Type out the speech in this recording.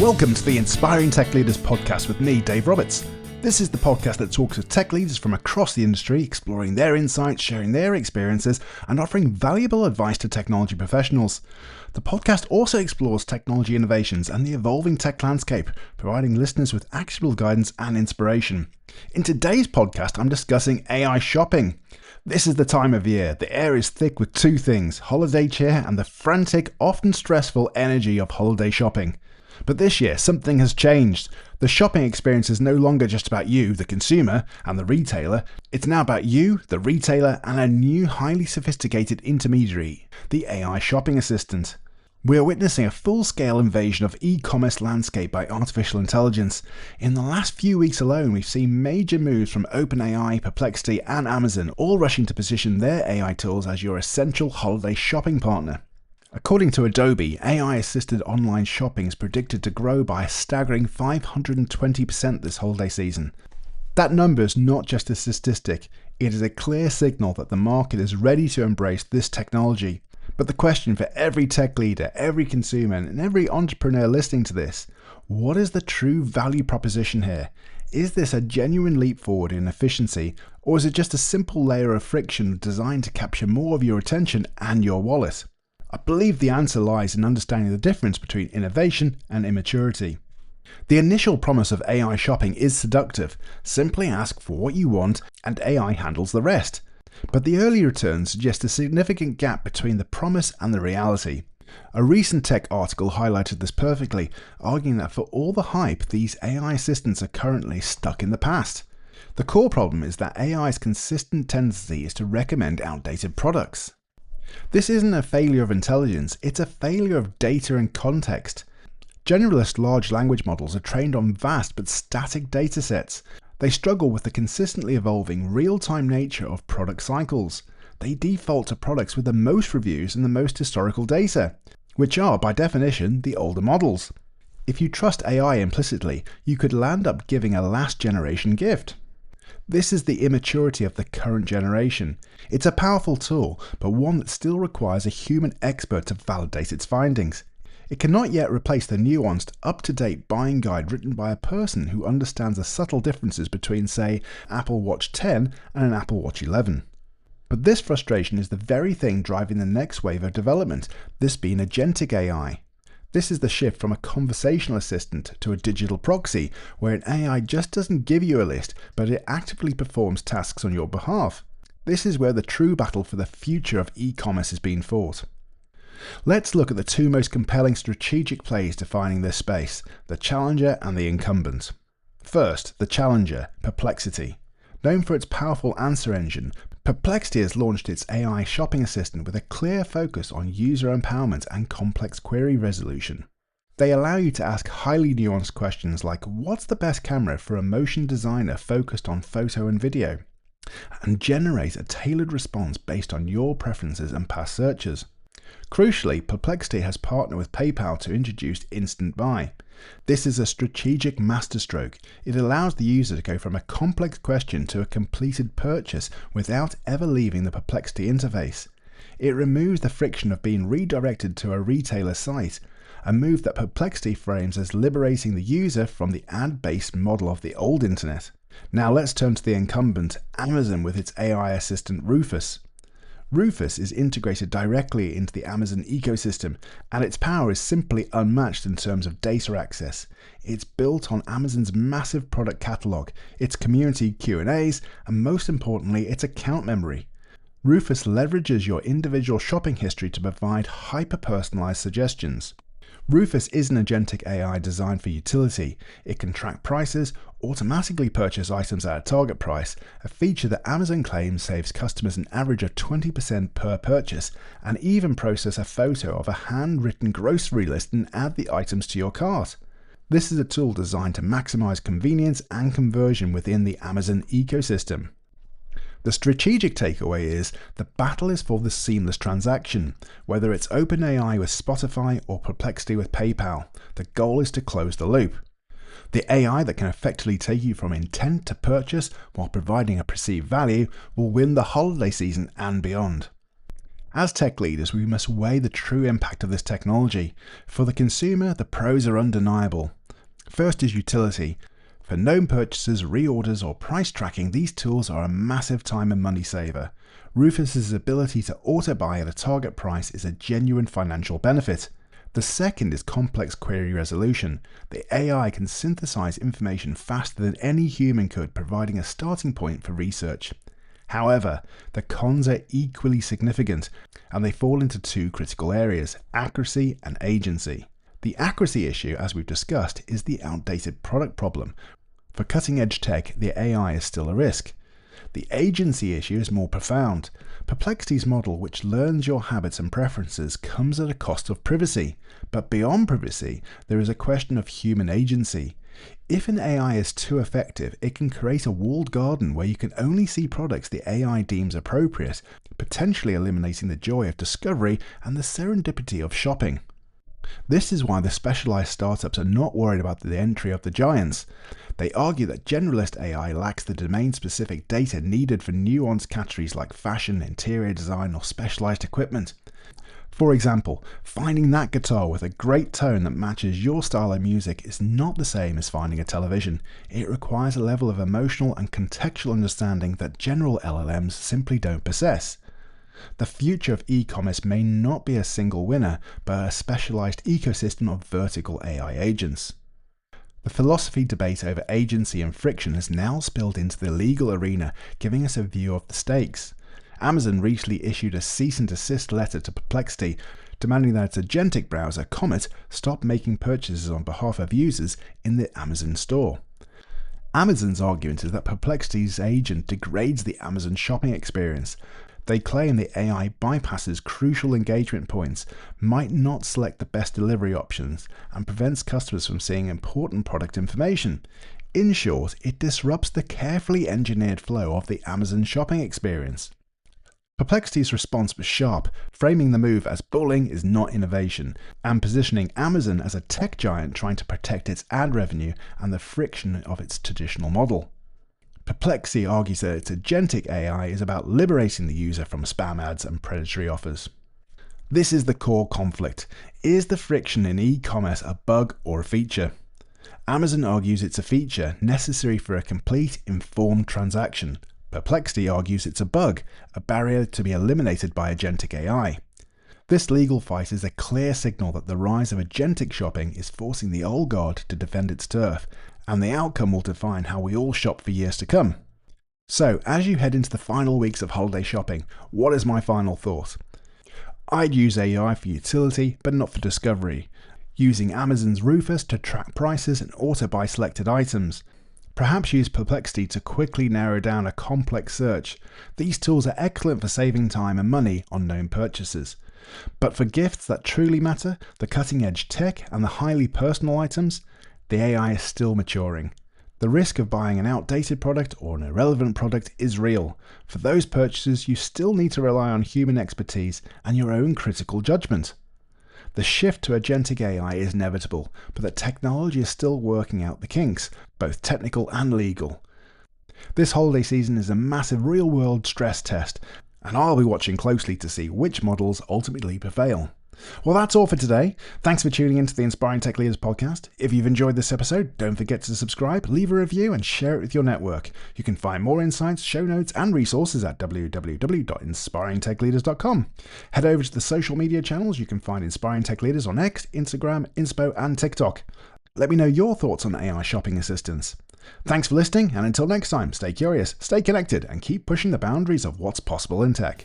Welcome to the Inspiring Tech Leaders podcast with me, Dave Roberts. This is the podcast that talks with tech leaders from across the industry, exploring their insights, sharing their experiences, and offering valuable advice to technology professionals. The podcast also explores technology innovations and the evolving tech landscape, providing listeners with actionable guidance and inspiration. In today's podcast, I'm discussing AI shopping. This is the time of year. The air is thick with two things: holiday cheer and the frantic, often stressful energy of holiday shopping. But this year, something has changed. The shopping experience is no longer just about you, the consumer, and the retailer. It's now about you, the retailer, and a new, highly sophisticated intermediary, the AI shopping assistant. We are witnessing a full-scale invasion of e-commerce landscape by artificial intelligence. In the last few weeks alone, we've seen major moves from OpenAI, Perplexity, and Amazon, all rushing to position their AI tools as your essential holiday shopping partner. According to Adobe, AI-assisted online shopping is predicted to grow by a staggering 520% this holiday season. That number is not just a statistic, it is a clear signal that the market is ready to embrace this technology. But the question for every tech leader, every consumer, and every entrepreneur listening to this: what is the true value proposition here? Is this a genuine leap forward in efficiency, or is it just a simple layer of friction designed to capture more of your attention and your wallet? I believe the answer lies in understanding the difference between innovation and immaturity. The initial promise of AI shopping is seductive. Simply ask for what you want and AI handles the rest. But the early returns suggest a significant gap between the promise and the reality. A recent tech article highlighted this perfectly, arguing that for all the hype, these AI assistants are currently stuck in the past. The core problem is that AI's consistent tendency is to recommend outdated products. This isn't a failure of intelligence, it's a failure of data and context. Generalist large language models are trained on vast but static datasets. They struggle with the consistently evolving real-time nature of product cycles. They default to products with the most reviews and the most historical data, which are, by definition, the older models. If you trust AI implicitly, you could land up giving a last-generation gift. This is the immaturity of the current generation. It's a powerful tool, but one that still requires a human expert to validate its findings. It cannot yet replace the nuanced, up-to-date buying guide written by a person who understands the subtle differences between, say, Apple Watch 10 and an Apple Watch 11. But this frustration is the very thing driving the next wave of development, this being Agentic AI. This is the shift from a conversational assistant to a digital proxy, where an AI just doesn't give you a list, but it actively performs tasks on your behalf. This is where the true battle for the future of e-commerce is being fought. Let's look at the two most compelling strategic plays defining this space: the challenger and the incumbent. First, the challenger, Perplexity. Known for its powerful answer engine, Perplexity has launched its AI shopping assistant with a clear focus on user empowerment and complex query resolution. They allow you to ask highly nuanced questions like, what's the best camera for a motion designer focused on photo and video? And generate a tailored response based on your preferences and past searches. Crucially, Perplexity has partnered with PayPal to introduce Instant Buy. This is a strategic masterstroke. It allows the user to go from a complex question to a completed purchase without ever leaving the Perplexity interface. It removes the friction of being redirected to a retailer site, a move that Perplexity frames as liberating the user from the ad-based model of the old internet. Now let's turn to the incumbent, Amazon, with its AI assistant Rufus. Rufus is integrated directly into the Amazon ecosystem, and its power is simply unmatched in terms of data access. It's built on Amazon's massive product catalog, its community Q&As, and most importantly, its account memory. Rufus leverages your individual shopping history to provide hyper-personalized suggestions. Rufus is an agentic AI designed for utility. It can track prices, automatically purchase items at a target price, a feature that Amazon claims saves customers an average of 20% per purchase, and even process a photo of a handwritten grocery list and add the items to your cart. This is a tool designed to maximize convenience and conversion within the Amazon ecosystem. The strategic takeaway is the battle is for the seamless transaction. Whether it's OpenAI with Spotify or Perplexity with PayPal, the goal is to close the loop. The AI that can effectively take you from intent to purchase while providing a perceived value will win the holiday season and beyond. As tech leaders, we must weigh the true impact of this technology. For the consumer, the pros are undeniable. First is utility. For known purchases, reorders, or price tracking, these tools are a massive time and money saver. Rufus's ability to auto-buy at a target price is a genuine financial benefit. The second is complex query resolution. The AI can synthesize information faster than any human could, providing a starting point for research. However, the cons are equally significant, and they fall into two critical areas: accuracy and agency. The accuracy issue, as we've discussed, is the outdated product problem. For cutting-edge tech, the AI is still a risk. The agency issue is more profound. Perplexity's model, which learns your habits and preferences, comes at a cost of privacy. But beyond privacy, there is a question of human agency. If an AI is too effective, it can create a walled garden where you can only see products the AI deems appropriate, potentially eliminating the joy of discovery and the serendipity of shopping. This is why the specialized startups are not worried about the entry of the giants. They argue that generalist AI lacks the domain-specific data needed for nuanced categories like fashion, interior design, or specialized equipment. For example, finding that guitar with a great tone that matches your style of music is not the same as finding a television. It requires a level of emotional and contextual understanding that general LLMs simply don't possess. The future of e-commerce may not be a single winner, but a specialized ecosystem of vertical AI agents. The philosophy debate over agency and friction has now spilled into the legal arena, giving us a view of the stakes. Amazon recently issued a cease and desist letter to Perplexity, demanding that its agentic browser, Comet, stop making purchases on behalf of users in the Amazon store. Amazon's argument is that Perplexity's agent degrades the Amazon shopping experience. They claim the AI bypasses crucial engagement points, might not select the best delivery options, and prevents customers from seeing important product information. In short, it disrupts the carefully engineered flow of the Amazon shopping experience. Perplexity's response was sharp, framing the move as bullying is not innovation, and positioning Amazon as a tech giant trying to protect its ad revenue and the friction of its traditional model. Perplexity argues that its agentic AI is about liberating the user from spam ads and predatory offers. This is the core conflict. Is the friction in e-commerce a bug or a feature? Amazon argues it's a feature necessary for a complete, informed transaction. Perplexity argues it's a bug, a barrier to be eliminated by agentic AI. This legal fight is a clear signal that the rise of agentic shopping is forcing the old guard to defend its turf, and the outcome will define how we all shop for years to come. So, as you head into the final weeks of holiday shopping, what is my final thought? I'd use AI for utility, but not for discovery, using Amazon's Rufus to track prices and auto-buy selected items. Perhaps use Perplexity to quickly narrow down a complex search. These tools are excellent for saving time and money on known purchases. But for gifts that truly matter, the cutting-edge tech and the highly personal items, the AI is still maturing. The risk of buying an outdated product or an irrelevant product is real. For those purchases, you still need to rely on human expertise and your own critical judgment. The shift to agentic AI is inevitable, but the technology is still working out the kinks, both technical and legal. This holiday season is a massive real-world stress test, and I'll be watching closely to see which models ultimately prevail. Well, that's all for today. Thanks for tuning into the Inspiring Tech Leaders podcast. If you've enjoyed this episode, don't forget to subscribe, leave a review, and share it with your network. You can find more insights, show notes, and resources at www.inspiringtechleaders.com. Head over to the social media channels. You can find Inspiring Tech Leaders on X, Instagram, Inspo, and TikTok. Let me know your thoughts on AI shopping assistants. Thanks for listening, and until next time, stay curious, stay connected, and keep pushing the boundaries of what's possible in tech.